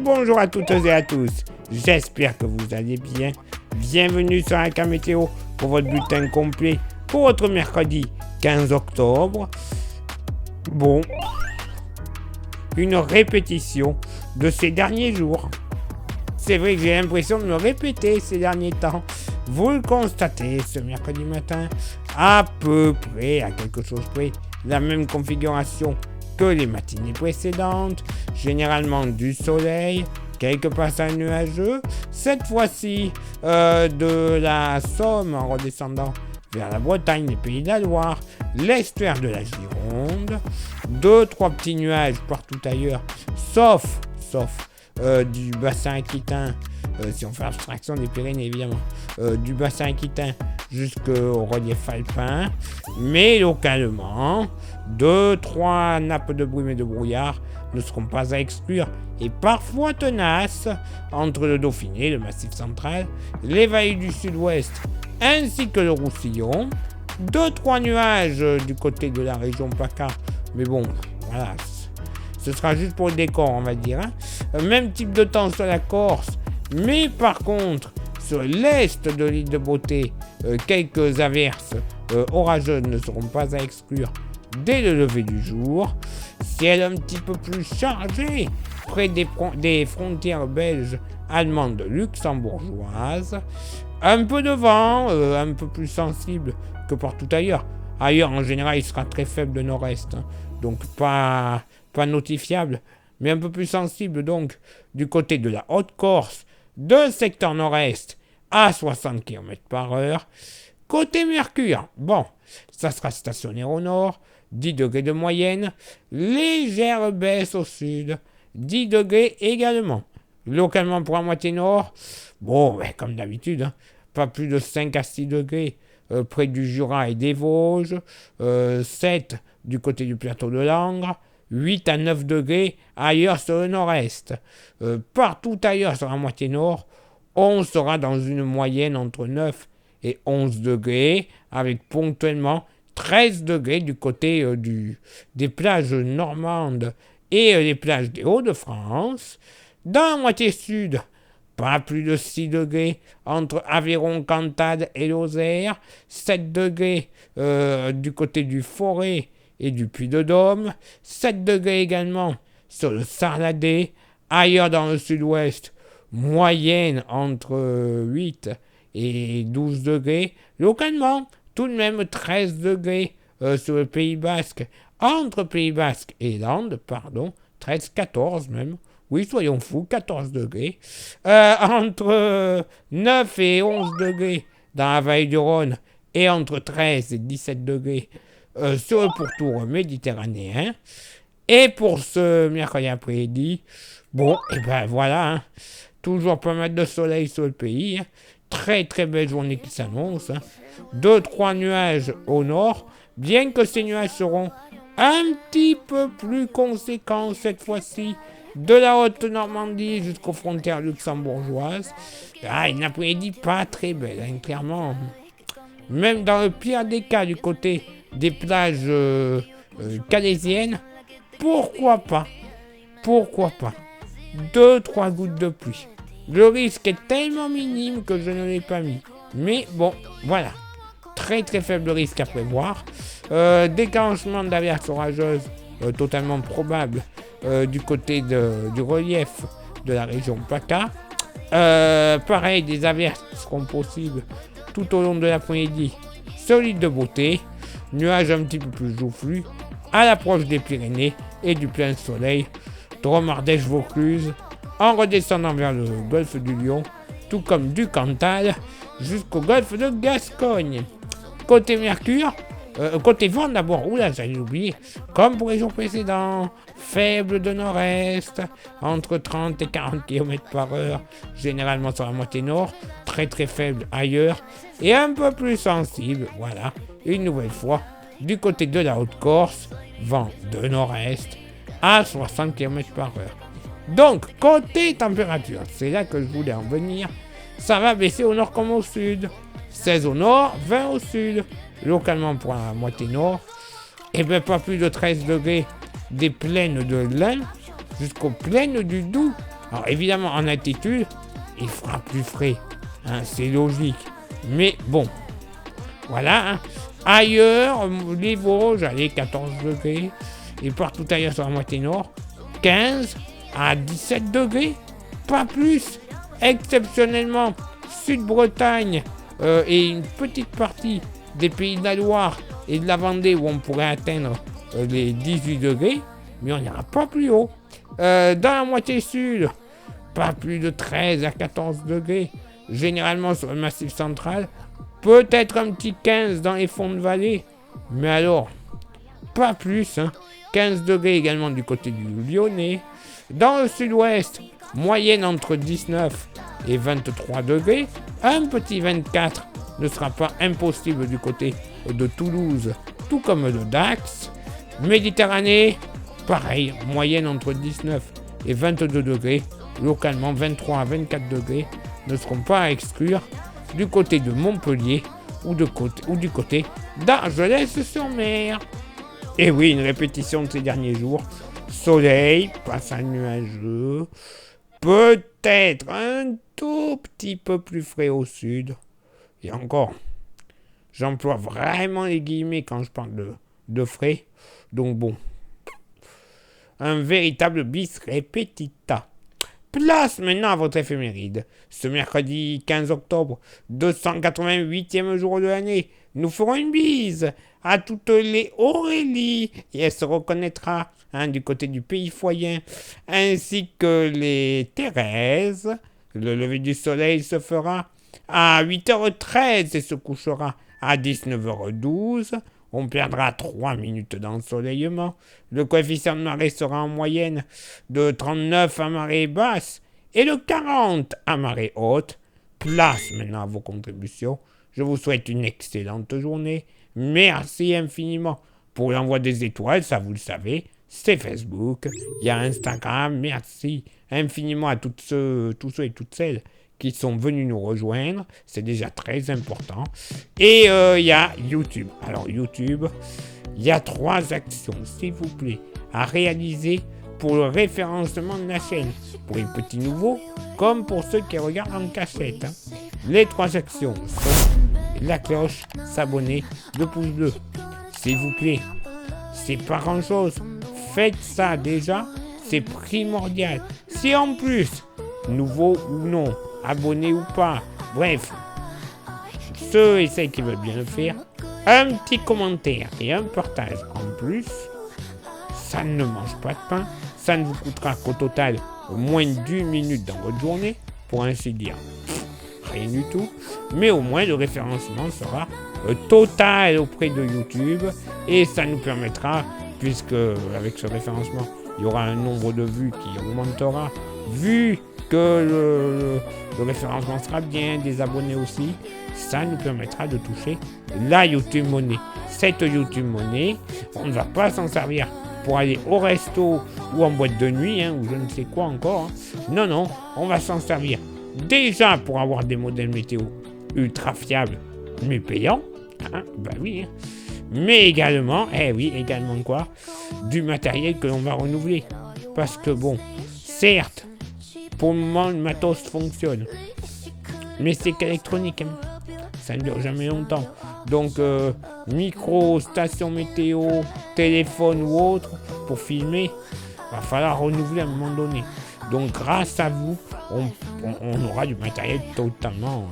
Bonjour à toutes et à tous, j'espère que vous allez bien. Bienvenue sur AK Météo pour votre bulletin complet pour votre mercredi 15 octobre. Bon, une répétition de ces derniers jours. C'est vrai que j'ai l'impression de me répéter ces derniers temps. Vous le constatez ce mercredi matin, à peu près, à quelque chose près, la même configuration que les matinées précédentes, généralement du soleil, quelques passages nuageux, cette fois-ci de la Somme en redescendant vers la Bretagne, les Pays de la Loire, l'estuaire de la Gironde, 2-3 petits nuages partout ailleurs, sauf du bassin aquitain, si on fait abstraction des Pyrénées évidemment, du bassin aquitain jusqu'au relief alpin, mais localement, 2-3 nappes de brume et de brouillard ne seront pas à exclure, et parfois tenaces, entre le Dauphiné, le Massif central, les vallées du sud-ouest, ainsi que le Roussillon, 2-3 nuages du côté de la région PACA, mais bon, voilà, ce sera juste pour le décor, on va dire. Même type de temps sur la Corse, mais par contre, sur l'est de l'île de Beauté, quelques averses orageuses ne seront pas à exclure dès le lever du jour. Ciel un petit peu plus chargé près des frontières belges, allemandes, luxembourgeoises. Un peu de vent, un peu plus sensible que partout ailleurs. Ailleurs, en général, il sera très faible de nord-est, donc pas notifiable, mais un peu plus sensible donc du côté de la Haute-Corse, de secteur nord-est à 60 km/h. Côté Mercure, bon, ça sera stationnaire au nord, 10 degrés de moyenne, légère baisse au sud, 10 degrés également. Localement pour la moitié nord, bon, comme d'habitude, pas plus de 5 à 6 degrés près du Jura et des Vosges, 7 du côté du plateau de Langres, 8 à 9 degrés ailleurs sur le nord-est. Partout ailleurs sur la moitié nord, on sera dans une moyenne entre 9 et 11 degrés, avec ponctuellement 13 degrés du côté des plages normandes et les plages des Hauts-de-France. Dans la moitié sud, pas plus de 6 degrés entre Aveyron, Cantal et Lozère, 7 degrés du côté du Forez et du Puy-de-Dôme, 7 degrés également sur le Sarladé, ailleurs dans le sud-ouest, moyenne entre 8 et 12 degrés, localement tout de même 13 degrés sur le Pays Basque, entre Pays Basque et Landes, 13-14 même, oui soyons fous, 14 degrés, entre 9 et 11 degrés dans la vallée du Rhône, et entre 13 et 17 degrés sur le pourtour méditerranéen. Et pour ce mercredi après-midi, bon, et ben voilà, toujours pas mal de soleil sur le pays, très très belle journée qui s'annonce, 2-3 nuages au nord, bien que ces nuages seront un petit peu plus conséquents cette fois-ci, de la Haute-Normandie jusqu'aux frontières luxembourgeoises. Une après-midi pas très belle, clairement. Même dans le pire des cas du côté des plages calaisiennes, pourquoi pas 2-3 gouttes de pluie. Le risque est tellement minime que je ne l'ai pas mis. Mais bon, voilà. Très très faible risque à prévoir. Déclenchement d'averses orageuses totalement probable du côté du relief de la région PACA. Pareil, des averses seront possibles tout au long de l'après-midi sur l'île de Beauté. Nuages un petit peu plus joufflus à l'approche des Pyrénées et du plein soleil. Drôme, Ardèche, Vaucluse, en redescendant vers le golfe du Lion, tout comme du Cantal, jusqu'au golfe de Gascogne. Côté Mercure, côté vent d'abord, j'allais oublier, comme pour les jours précédents, faible de nord-est, entre 30 et 40 km/h, généralement sur la moitié nord, très très faible ailleurs, et un peu plus sensible, voilà, une nouvelle fois, du côté de la Haute-Corse, vent de nord-est, à 60 km/h. Donc, côté température, c'est là que je voulais en venir, ça va baisser au nord comme au sud. 16 au nord, 20 au sud. Localement pour la moitié nord, et bien pas plus de 13 degrés des plaines de l'Ain jusqu'aux plaines du Doubs Alors évidemment, en altitude, il fera plus frais. Hein, c'est logique. Mais bon, voilà. Hein. Ailleurs, les Vosges, allez, 14 degrés. Et partout ailleurs sur la moitié nord, 15 à 17 degrés. Pas plus. Exceptionnellement, Sud-Bretagne et une petite partie des Pays de la Loire et de la Vendée où on pourrait atteindre les 18 degrés. Mais on n'ira pas plus haut. Dans la moitié sud, pas plus de 13 à 14 degrés. Généralement sur le massif central. Peut-être un petit 15 dans les fonds de vallée. Mais alors, pas plus. Hein. 15 degrés également du côté du Lyonnais. Dans le sud-ouest, moyenne entre 19 et 23 degrés. Un petit 24 ne sera pas impossible du côté de Toulouse, tout comme de Dax. Méditerranée, pareil, moyenne entre 19 et 22 degrés. Localement, 23 à 24 degrés ne seront pas à exclure du côté de Montpellier ou du côté d'Argelès-sur-Mer. Et oui, une répétition de ces derniers jours. Soleil, passage nuageux, peut-être un tout petit peu plus frais au sud. Et encore, j'emploie vraiment les guillemets quand je parle de frais. Donc bon, un véritable bis repetita. Place maintenant à votre éphéméride. Ce mercredi 15 octobre, 288e jour de l'année, nous ferons une bise à toutes les Aurélie et elle se reconnaîtra du côté du pays foyen, ainsi que les Thérèse. Le lever du soleil se fera à 8h13 et se couchera à 19h12. On perdra 3 minutes d'ensoleillement. Le coefficient de marée sera en moyenne de 39 à marée basse et de 40 à marée haute. Place maintenant à vos contributions. Je vous souhaite une excellente journée. Merci infiniment pour l'envoi des étoiles, ça vous le savez. C'est Facebook, il y a Instagram. Merci infiniment à tous ceux et toutes celles qui sont venus nous rejoindre, c'est déjà très important. Et il y a YouTube. Alors YouTube, il y a 3 actions, s'il vous plaît, à réaliser pour le référencement de la chaîne. Pour les petits nouveaux, comme pour ceux qui regardent en cachette. Hein. Les 3 actions sont la cloche, s'abonner, le pouce bleu. S'il vous plaît, c'est pas grand-chose. Faites ça déjà, c'est primordial. Si en plus, nouveau ou non, abonnés ou pas, bref, ceux et celles qui veulent bien le faire, un petit commentaire et un partage en plus, ça ne mange pas de pain, ça ne vous coûtera qu'au total moins d'1 minute dans votre journée, pour ainsi dire, rien du tout, mais au moins le référencement sera total auprès de YouTube et ça nous permettra, puisque avec ce référencement, il y aura un nombre de vues qui augmentera, vu que le référencement sera bien, des abonnés aussi, ça nous permettra de toucher la YouTube Money. Cette YouTube Money, on ne va pas s'en servir pour aller au resto ou en boîte de nuit, ou je ne sais quoi encore. Non, non, on va s'en servir déjà pour avoir des modèles météo ultra fiables, mais payants. Bah oui. Mais également, également quoi, du matériel que l'on va renouveler. Parce que bon, certes, pour le moment, le matos fonctionne. Mais c'est qu'électronique. Ça ne dure jamais longtemps. Donc, micro, station météo, téléphone ou autre, pour filmer, va falloir renouveler à un moment donné. Donc, grâce à vous, on aura du matériel totalement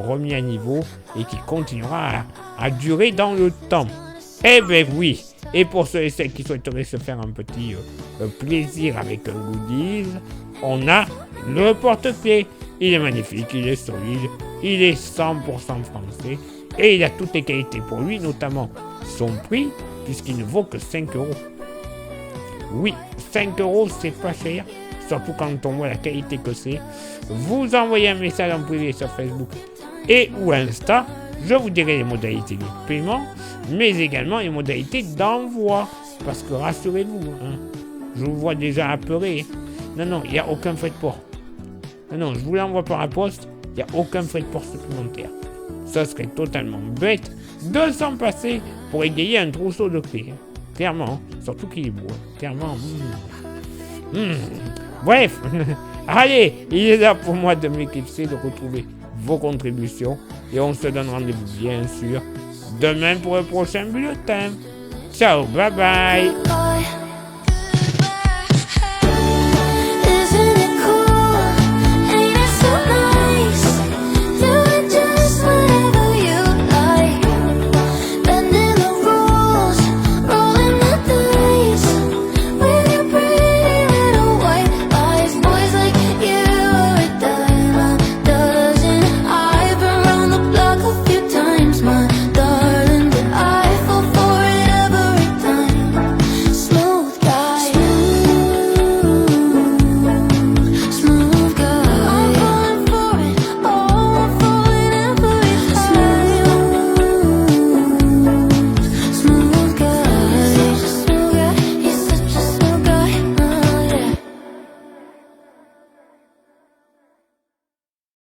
remis à niveau et qui continuera à durer dans le temps. Eh ben oui. Et pour ceux et celles qui souhaiteraient se faire un petit plaisir avec un goodies, on a le porte-clés. Il est magnifique, il est solide, il est 100% français et il a toutes les qualités pour lui, notamment son prix, puisqu'il ne vaut que 5 €. Oui, 5 € c'est pas cher, surtout quand on voit la qualité que c'est. Vous envoyez un message en privé sur Facebook et ou Insta, je vous dirai les modalités de paiement, mais également les modalités d'envoi. Parce que rassurez-vous, je vous vois déjà apeuré. Non, il n'y a aucun frais de port. Non, je vous l'envoie par la poste, il n'y a aucun frais de port supplémentaire. Ça serait totalement bête de s'en passer pour égayer un trousseau de clés. Clairement, surtout qu'il est beau. Clairement. Bref, allez, il est là pour moi de m'éclipser, de retrouver vos contributions. Et on se donne rendez-vous, bien sûr, demain pour le prochain bulletin. Ciao, bye bye.